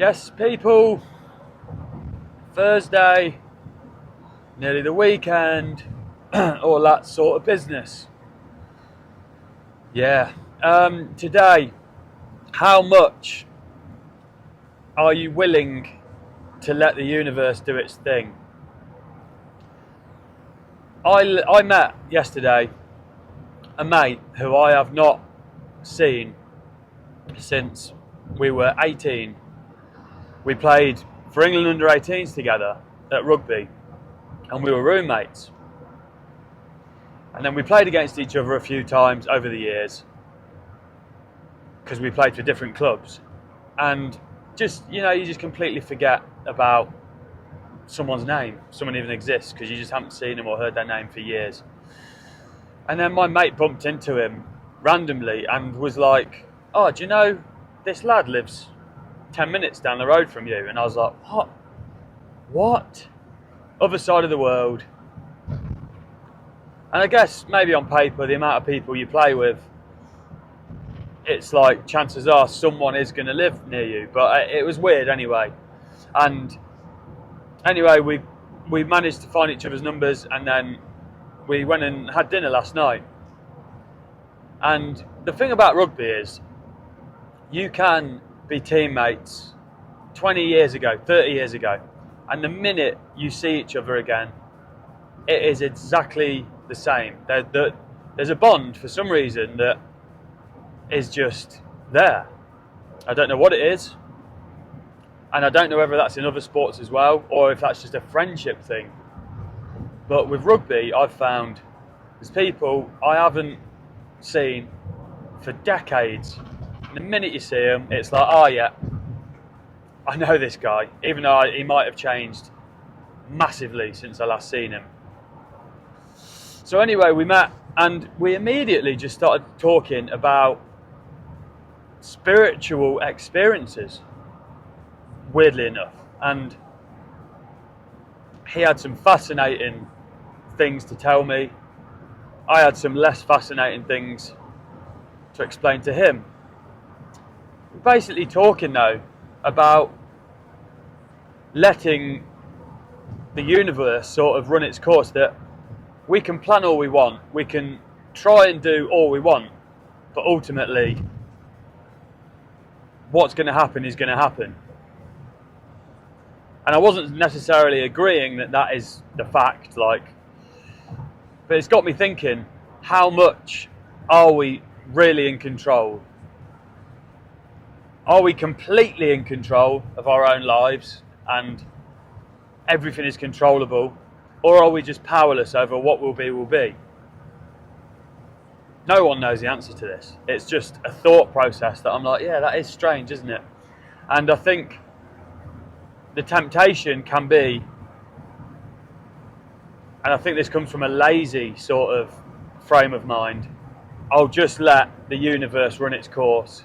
Yes, people, Thursday, nearly the weekend, all that sort of business. Yeah. Today, how much are you willing to let the universe do its thing? I met yesterday a mate who I have not seen since we were 18. We played for England under 18s together at rugby, and we were roommates. And then we played against each other a few times over the years because we played for different clubs. And you just completely forget about someone's name, someone even exists, because you just haven't seen them or heard their name for years. And then my mate bumped into him randomly and was like, "Oh, do you know this lad lives 10 minutes down the road from you?" And I was like, What? Other side of the world. And I guess maybe on paper, the amount of people you play with, it's like chances are someone is going to live near you. But it was weird anyway. And anyway, we managed to find each other's numbers, and then we went and had dinner last night. And the thing about rugby is you can be teammates 20 years ago, 30 years ago, and the minute you see each other again, it is exactly the same. There's a bond for some reason that is just there. I don't know what it is, and I don't know whether that's in other sports as well, or if that's just a friendship thing. But with rugby, I've found there's people I haven't seen for decades. And the minute you see them, it's like, oh yeah, I know this guy, even though he might have changed massively since I last seen him. So anyway, we met and we immediately just started talking about spiritual experiences, weirdly enough. And he had some fascinating things to tell me. I had some less fascinating things to explain to him. We're basically talking though about letting the universe sort of run its course, that we can plan all we want, we can try and do all we want, but ultimately what's going to happen is going to happen. And I wasn't necessarily agreeing that that is the fact, but it's got me thinking, how much are we really in control? Are we completely in control of our own lives and everything is controllable? Or are we just powerless over what will be? No one knows the answer to this. It's just a thought process that I'm like, yeah, that is strange, isn't it? And I think the temptation can be, and I think this comes from a lazy sort of frame of mind, I'll just let the universe run its course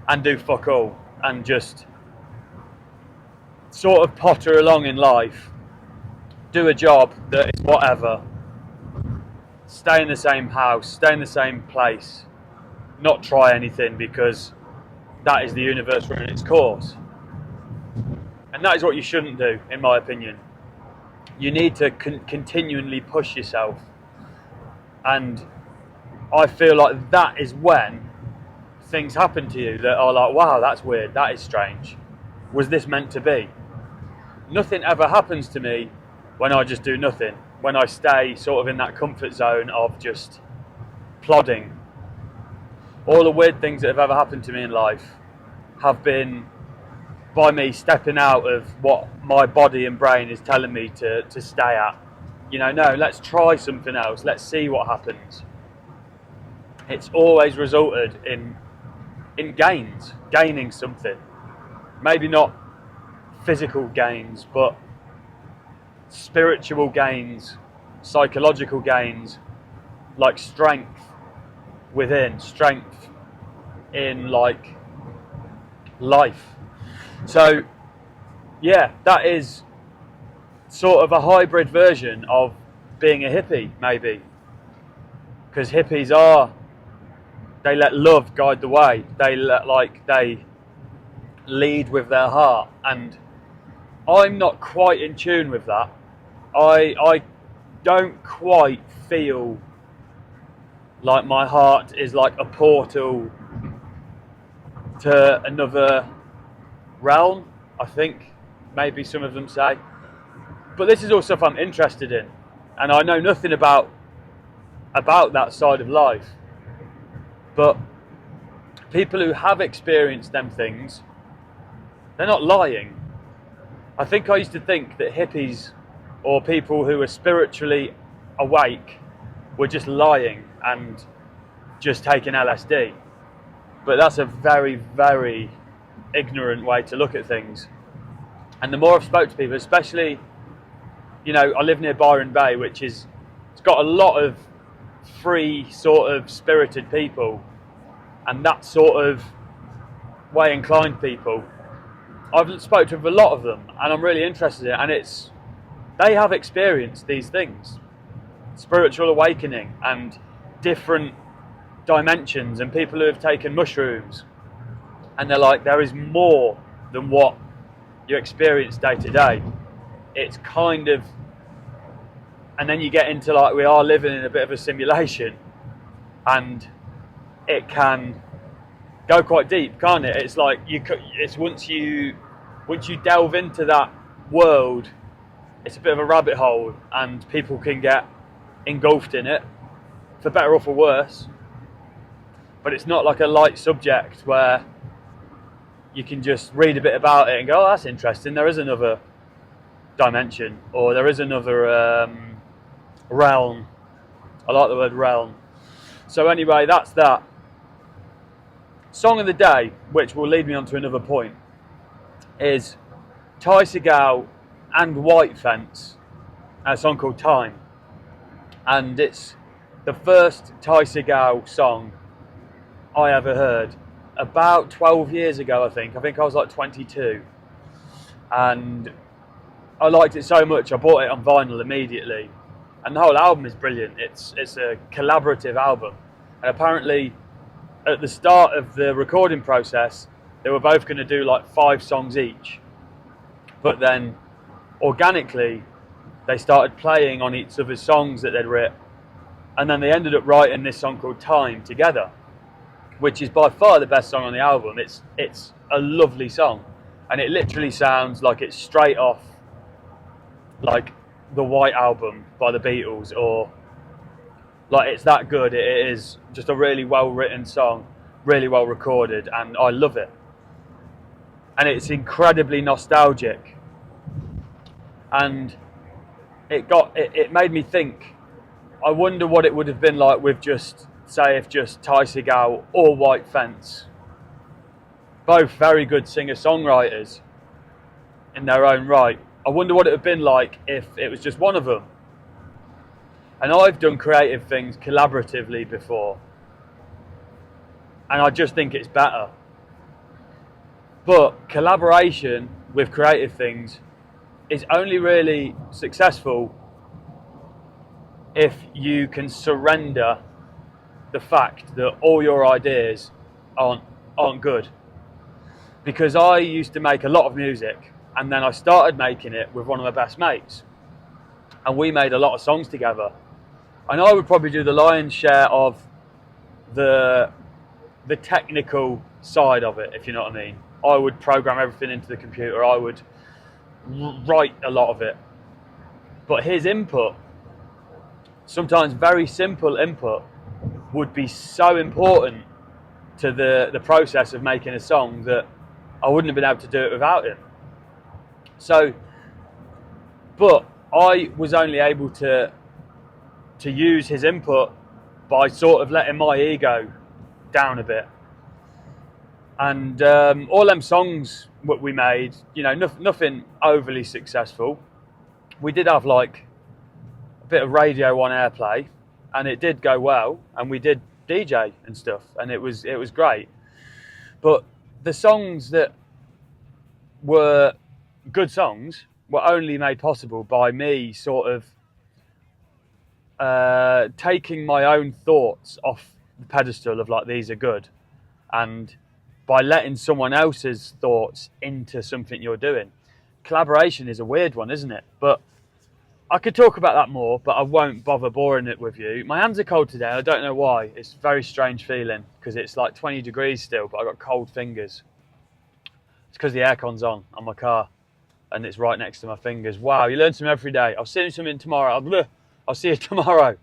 and do fuck all and just sort of potter along in life, do a job that is whatever, stay in the same house, stay in the same place, not try anything because that is the universe running its course. And that is what you shouldn't do, in my opinion. You need to continually push yourself. And I feel like that is when things happen to you that are like, wow, that's weird, that is strange. Was this meant to be? Nothing ever happens to me when I just do nothing, when I stay sort of in that comfort zone of just plodding. All the weird things that have ever happened to me in life have been by me stepping out of what my body and brain is telling me to stay at. No, let's try something else, let's see what happens. It's always resulted in gaining something. Maybe not physical gains, but spiritual gains, psychological gains, like strength within, strength in like life. So yeah, that is sort of a hybrid version of being a hippie, maybe, because hippies they let love guide the way. They lead with their heart, and I'm not quite in tune with that. I don't quite feel like my heart is like a portal to another realm, I think maybe some of them say. But this is all stuff I'm interested in, and I know nothing about that side of life. But people who have experienced them things, they're not lying. I think I used to think that hippies or people who were spiritually awake were just lying and just taking LSD. But that's a very, very ignorant way to look at things. And the more I've spoke to people, especially, I live near Byron Bay, it's got a lot of free sort of spirited people and that sort of way inclined people. I've spoken with a lot of them, and I'm really interested in it, and they have experienced these things, spiritual awakening and different dimensions, and people who have taken mushrooms, and they're like, there is more than what you experience day to day. It's kind of, and then you get into like, we are living in a bit of a simulation, and it can go quite deep, can't it? It's like it's once you delve into that world, it's a bit of a rabbit hole, and people can get engulfed in it, for better or for worse. But it's not like a light subject where you can just read a bit about it and go, oh, that's interesting, there is another dimension, or there is another realm. I like the word realm. So anyway, that's that. Song of the day, which will lead me on to another point, is Ty Segall and White Fence, a song called Time. And it's the first Ty Segall song I ever heard about 12 years ago, I think. I was like 22. And I liked it so much, I bought it on vinyl immediately. And the whole album is brilliant. It's a collaborative album. And apparently, at the start of the recording process, they were both going to do like 5 songs each. But then, organically, they started playing on each other's songs that they'd written. And then they ended up writing this song called Time together, which is by far the best song on the album. It's a lovely song. And it literally sounds like it's straight off like the White Album by the Beatles, or like, it's that good. It is just a really well written song, really well recorded, and I love it. And it's incredibly nostalgic. And it made me think, I wonder what it would have been like with just Ty Segall or White Fence, both very good singer-songwriters in their own right. I wonder what it would have been like if it was just one of them. And I've done creative things collaboratively before, and I just think it's better. But collaboration with creative things is only really successful if you can surrender the fact that all your ideas aren't good. Because I used to make a lot of music, and then I started making it with one of my best mates, and we made a lot of songs together. And I would probably do the lion's share of the technical side of it, if you know what I mean. I would program everything into the computer. I would write a lot of it. But his input, sometimes very simple input, would be so important to the process of making a song that I wouldn't have been able to do it without him. So, but I was only able to use his input by sort of letting my ego down a bit. And all them songs what we made, nothing overly successful. We did have like a bit of radio on airplay, and it did go well, and we did DJ and stuff, and it was great. But the songs that were good songs were only made possible by me sort of taking my own thoughts off the pedestal of like, these are good, and by letting someone else's thoughts into something you're doing. Collaboration is a weird one, isn't it? But I could talk about that more, but I won't bother boring it with you. My hands are cold today. I don't know why. It's a very strange feeling because it's like 20 degrees still, but I've got cold fingers. It's because the aircon's on my car and it's right next to my fingers. Wow, you learn something every day. I'll see you something tomorrow. I'll see you tomorrow.